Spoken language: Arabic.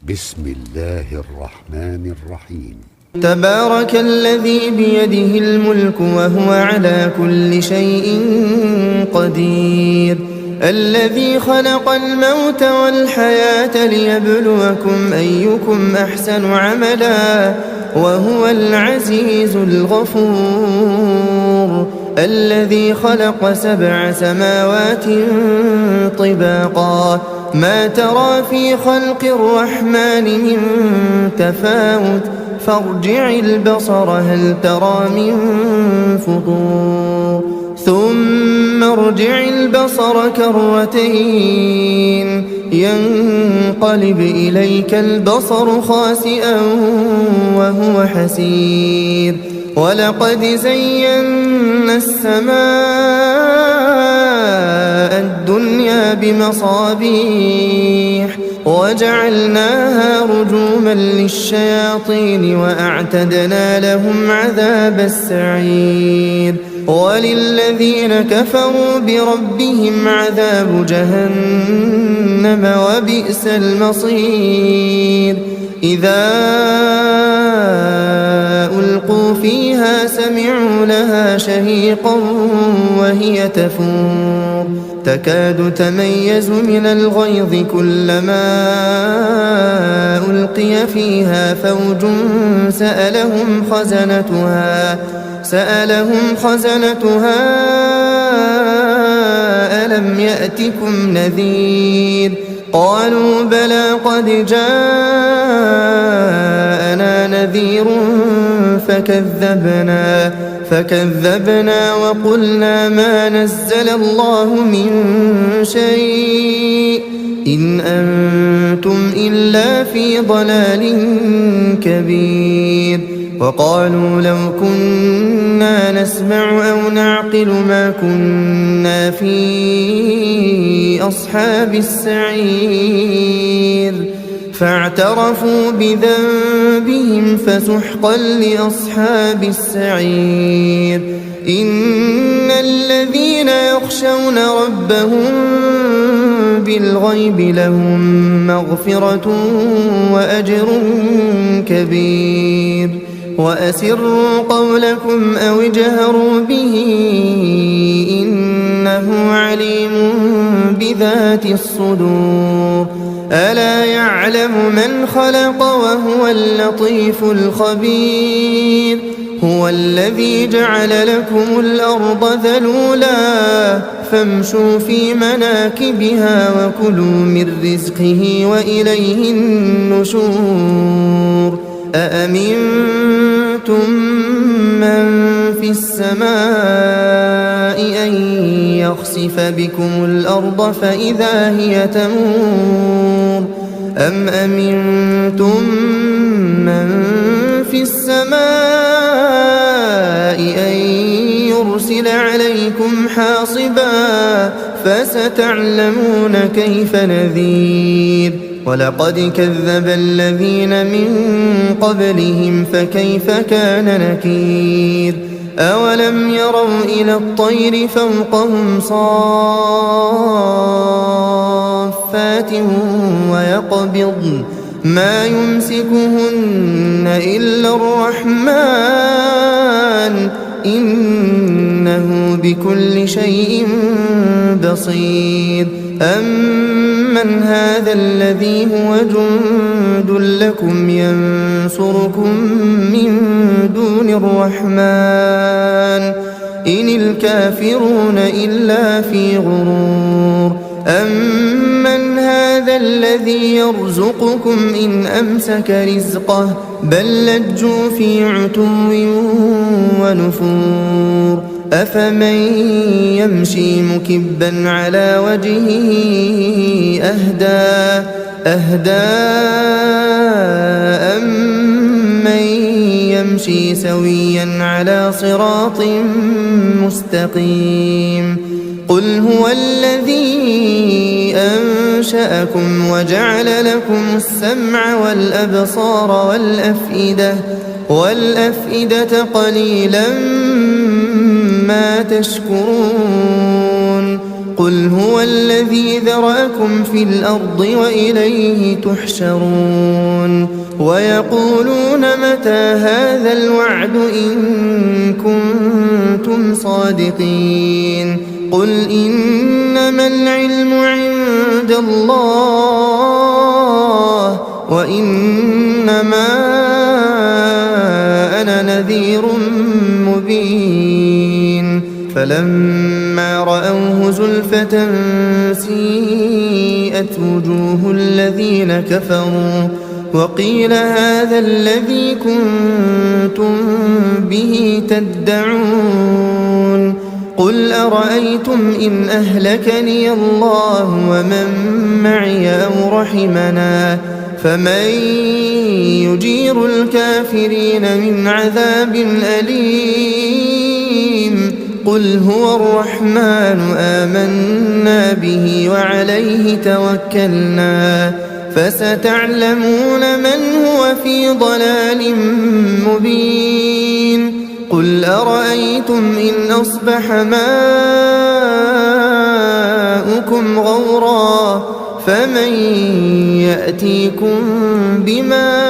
بسم الله الرحمن الرحيم. تبارك الذي بيده الملك وهو على كل شيء قدير، الذي خلق الموت والحياة ليبلوكم أيكم أحسن عملا وهو العزيز الغفور، الذي خلق 7 سماوات طباقا ما ترى في خلق الرحمن من تفاوت فارجع البصر هل ترى من فطور ثم ارجع البصر كرتين ينقلب إليك البصر خاسئا وهو حسير، ولقد زينا السماء الدنيا بمصابيح وجعلناها رجوما للشياطين وأعتدنا لهم عذاب السعير، وللذين كفروا بربهم عذاب جهنم وبئس المصير. إذا ألقوا فيها سمعوا لها شهيقا وهي تفور تكاد تميز من الغيظ كلما ألقي فيها فوج سألهم خزنتها ألم يأتكم نذير؟ قالوا بلى قد جاءنا نذير فكذبنا وقلنا ما نزل الله من شيء إن أنتم إلا في ضلال كبير. وقالوا لو كنا نسمع أو نعقل ما كنا في أصحاب السعير، فاعترفوا بذنبهم فسحقا لأصحاب السعير. إن الذين يخشون ربهم بالغيب لهم مغفرة وأجر كبير. وأسروا قولكم أو اجهروا به إنه عليم بذات الصدور. ألا يعلم من خلق وهو اللطيف الخبير. هو الذي جعل لكم الأرض ذلولا فامشوا في مناكبها وكلوا من رزقه وإليه النشور. أأمنتم من في السماء أن يخسف بكم الأرض فإذا هي تمور أم أمنتم من في السماء أن يرسل عليكم حاصبا فستعلمون كيف نذير. ولقد كذب الذين من قبلهم فكيف كان نكير. أولم يروا إلى الطير فوقهم صافات ويقبضن ما يمسكهن إلا الرحمن إنه بكل شيء بصير. أمن هذا الذي هو جند لكم ينصركم من دون الرحمن إن الكافرون إلا في غرور. أمن هذا الذي يرزقكم إن أمسك رزقه بل لجوا في عتو ونفور. أفمن يمشي مكبا على وجهه أهدى أمن يمشي سويا على صراط مستقيم. قل هو الذي أنشأكم وجعل لكم السمع والأبصار والأفئدة قليلا ما تشكرون. قل هو الذي ذرأكم في الأرض وإليه تحشرون ويقولون متى هذا الوعد إن كنتم صادقين قل إنما العلم عند الله وإنما أنا نذير مبين فلما رأوه زلفة سيئت وجوه الذين كفروا وقيل هذا الذي كنتم به تدعون قل أرأيتم إن أهلكني الله ومن معي أو رحمنا فمن يجير الكافرين من عذاب أليم قل هو الرحمن آمنا به وعليه توكلنا فستعلمون من هو في ضلال مبين قل أرأيتم إن أصبح ماؤكم غورا فمن يأتيكم بماء